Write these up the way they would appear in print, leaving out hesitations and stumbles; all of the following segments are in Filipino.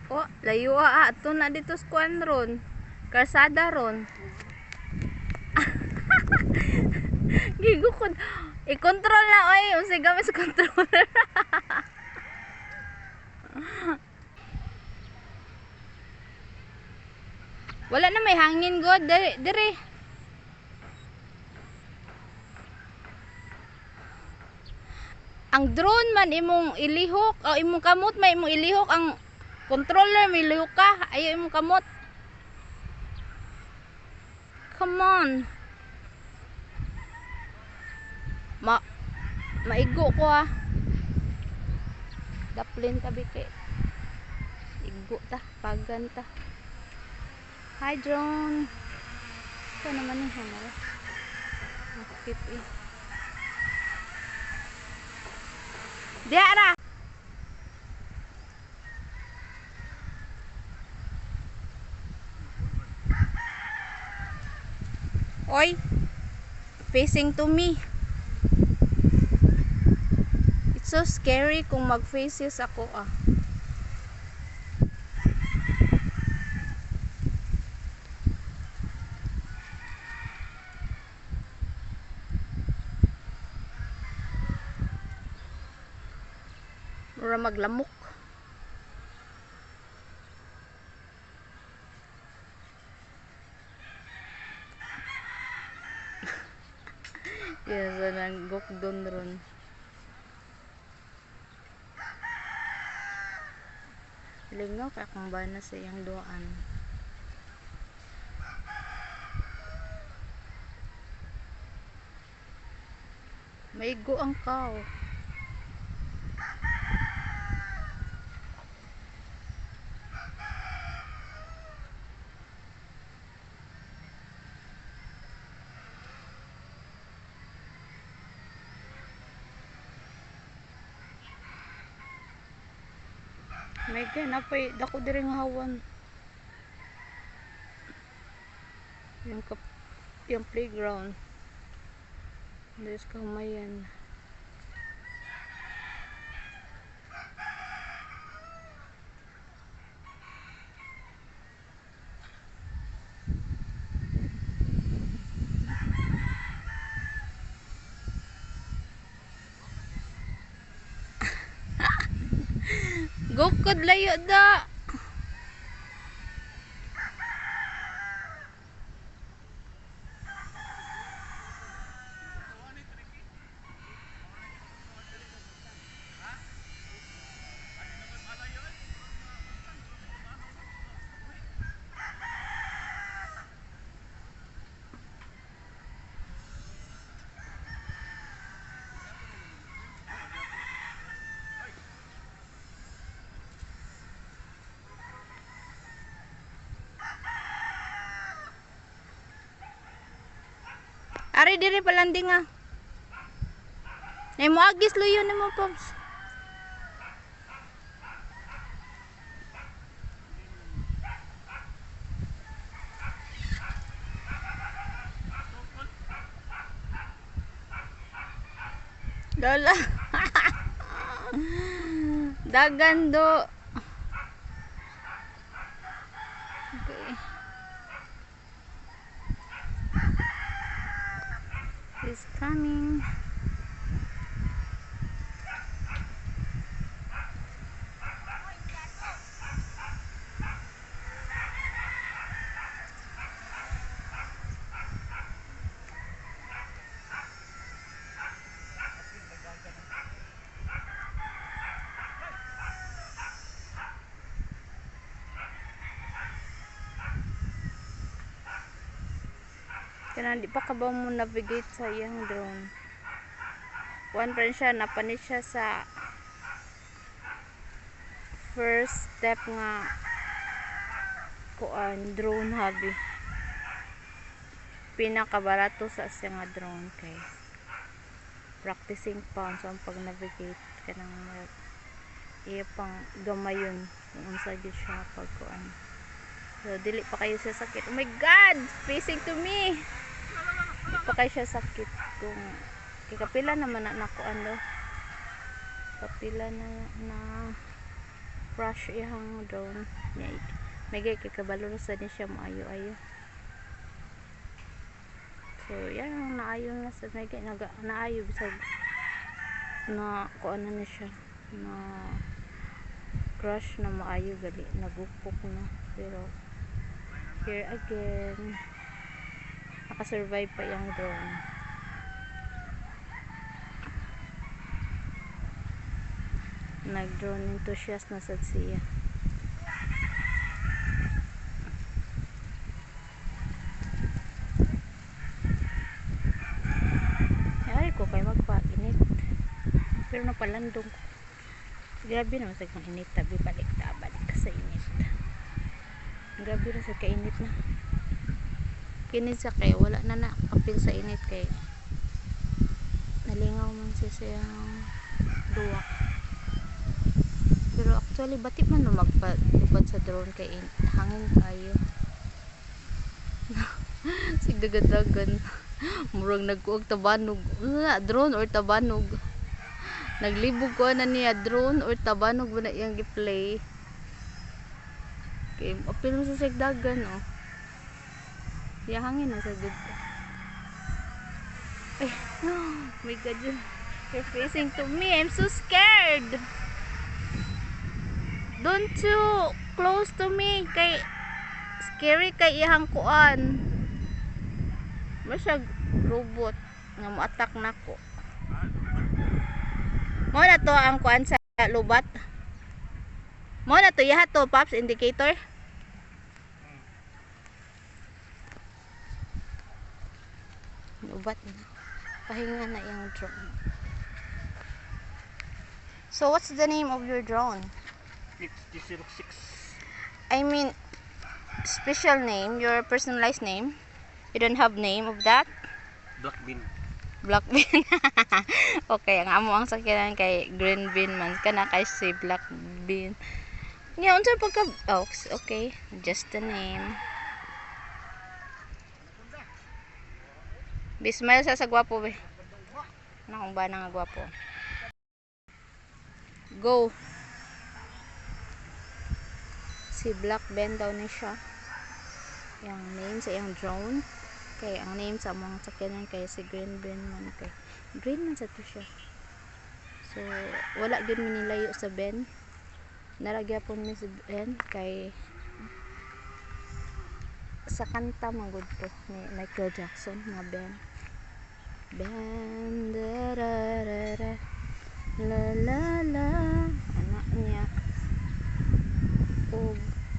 Oh, layo ato na dito sa kuan ron. Karsada ron. Gigukod. I-control na oy, unsay gamit sa controller. Wala na may hangin god dire. Ang drone man imong ilihok o imong kamot may imong ilihok, ang controller may ilihok ka, ayo imong kamot. Come on. Maigo ko ah. Daplin tabi kay igo ta, pagan ta. Hi drone. Ito naman ni hamara. Makit eh. Diara. Oy. Facing to me. It's so scary kung mag-faces ako ah. Mura maglamok. Yes, nang gokdon ron. Lingaw kaya kung ba na sa iyang duaan. Maigo ang kao. May ganapay dako diri nga hawan. Yung playground. There's kamayan. Gukod layo da. Ari diri palanding ah. Nay mo agis luyo nimo pops. Lola. Dagan do. Okay. He's coming. Kaya di pa ka ba mo navigate sa iyang drone? One pa rin siya, napanit siya sa first step nga kuan drone hobby. Pinakabarato sa siya nga drone kay practicing pa so pag navigate ka nang iya pang gamayon kung unsa gyud siya pag kuan. So dili pa kayo siya sakit. Oh my god, facing to me. Dili pa kayo siya sakit kung kapila naman na nakuan do. Kapila na crush iyang drone niya. May kikabalo sa ni siya maayo-ayo. So yan ang naayo na sa naayo bisag na kuan na ni siya na crush na maayo gali nagupok na, pero here again nakasurvive pa yung drone. Nag-drone enthusiast na sad siya. Ay ko kay magpa-init, pero napalandong ko. Grabe naman sa kang init, tabi balik ka sa init. Grabe na sa kainit na. Kinid sa kay wala na apil sa init kay nalingaw man siya siyang duwak. Pero actually bati man no magpatupad sa drone kay hangin kayo. Sigdagadagan murang nagkuog tabanog. Drone or tabanog. Naglibog ko na niya drone or tabanog ba na iyang gi-play. Okay, apil mo sa sigdagan oh. Ya hangin na sa dito. Ay, oh my god, you're facing to me. I'm so scared. Don't you close to me kay scary kay iyang kuan. Masyag robot nga mo-attack nako. Mo na to ang kuan sa lubat. Mo na to yaha to pops indicator. Lubat na. Pahinga na yung drone. So what's the name of your drone? XT06. I mean special name, your personalized name. You don't have name of that? Black bean. Black bean. Okay, ang amo ang sakyanan kay green bean man kana kay si black bean. Nga unsa pagka oh, okay, just the name. Bismile sa gwapo be. Na kung ba nga gwapo. Go. Si Black Ben daw ni siya. Yang name sa iyang drone. Kay ang name sa mga sakyanan kay si Green Ben man kay. Green man sa to siya. So wala gyud mi nilayo sa Ben. Naragyapon mi si Ben kay sa kanta magud to ni Michael Jackson nga Ben. Ben da da da da la la la anak niya o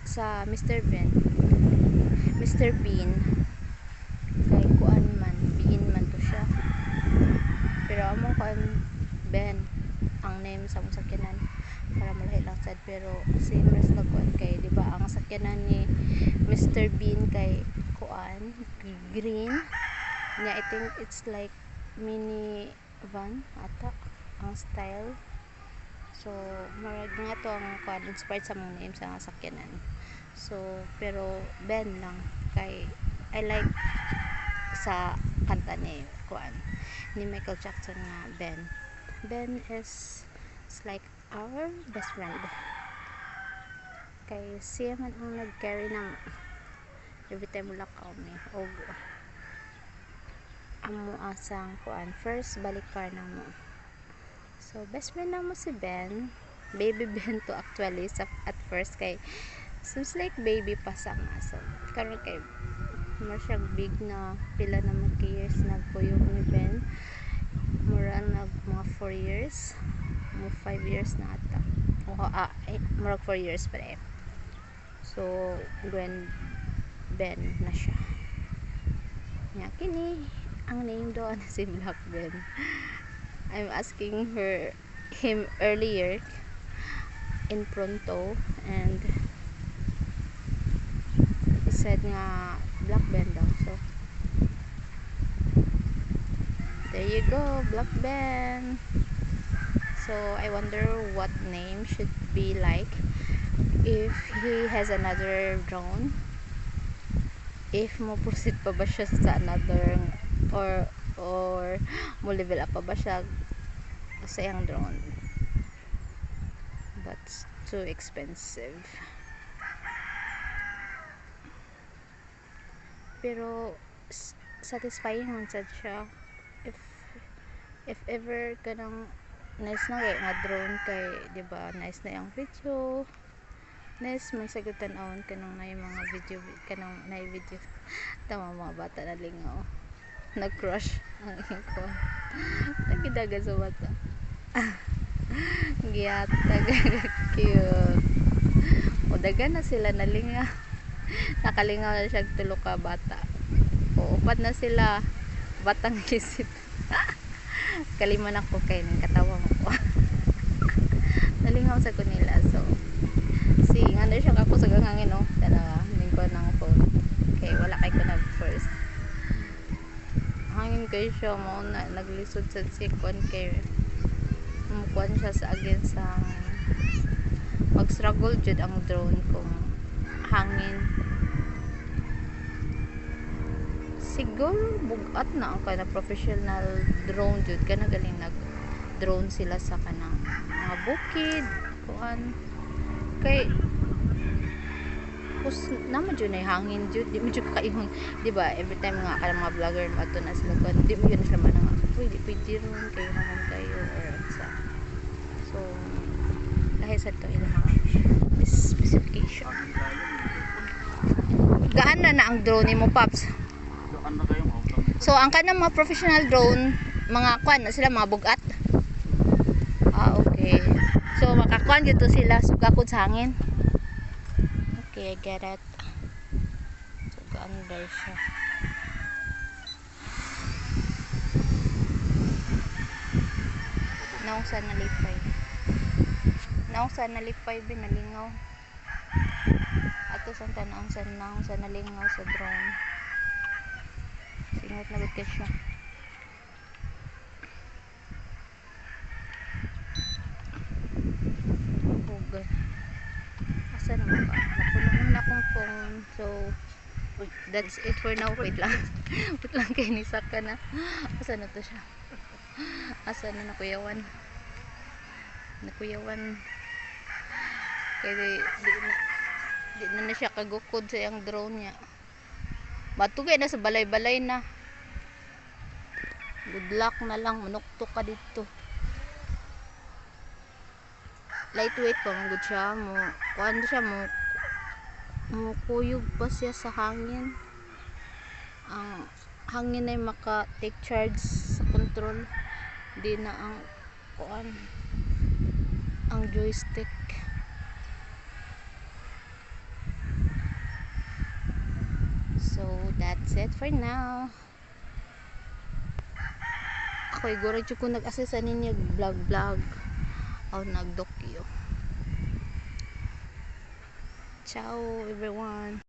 sa Mr. Ben, Mr. Bean kay kuan man Bean man to siya, pero amo kuan Ben ang name sa mong sakyanan para malahi lang sad, pero same res na kuan kay di ba ang sakyanan ni Mr. Bean kay kuan green niya. I think it's like mini van ata ang style. So marag nga to ang kuan inspired sa mong name sa sakyanan. So pero Ben lang kay I like sa kanta ni kuan ni Michael Jackson nga Ben. Ben is like our best friend. Kay siya man ang nag-carry ng every time lakaw mi og amo asang kuan first balik car na mo. So best friend na mo si Ben, baby Ben to actually at first kay seems like baby pa sa nga. So karon kay masyag big na pila na mga years nagpuyog ni Ben, mura nag mga 4 years mo 5 years na ata mura 4 years pa rin. So when Ben na siya nya kini ang name doon si Black Ben. I'm asking him earlier in Pronto and he said nga Black Ben daw. So there you go, Black Ben. So I wonder what name should be like if he has another drone, if mo proceed pa ba siya sa another or mo level up pa ba siya sa iyang drone. But too expensive. Pero satisfying man sad siya if ever kanang nice na kay nga drone kay di ba nice na yung video, nice may sagutan awan kanang na yung mga video kanang na video tama mga bata na lingaw nag-crush ang ko nagidaga sa bata giyatag cute o daga na sila nalinga nakalingaw na siya tulo ka bata o upat na sila batang isip kaliman ako kay nang katawa mo ko nalingaw sa kunila so si nga na siya kako sa gangangin no dala ning ko ng phone kay wala kay ko na first hangin kay siya mo na naglisod sa sikon kay mukuan siya sa against sa mag-struggle jud ang drone kung hangin siguro bugat na ang kana professional drone jud kana galing nag drone sila sa kanang mga bukid kuan kay kus naman jud na hangin jud di mo jud kaingon di ba every time nga kanang mga vlogger mato na sila kuan di mo yun sila man nga pwede ron kayo naman kayo or sa so dahil sa to ilang mga specification gaan na ang drone mo Paps so ang kanang mga professional drone mga kuan na sila mga bugat okay so makakuan dito sila sugakod sa hangin okay I get it so gaanda siya naong sa nalipay binalingaw ato sa tanang sa nalingaw sa drone singot na ka siya huga asa naman ba napuno na akong phone so that's it for now wait lang wait lang kay nisaka na asa na to siya asa na nakuyawan kaya di na siya kagukod sa yung drone niya matugay na sa balay-balay na good luck na lang manuktok ka dito lightweight pa man good siya mo kuan siya mo kuyog pa siya sa hangin ang hangin ay maka take charge sa control di na ang kuan ang joystick so that's it for now ako igura dyan ko nag-assess ninyo vlog o nagdokyo ciao everyone.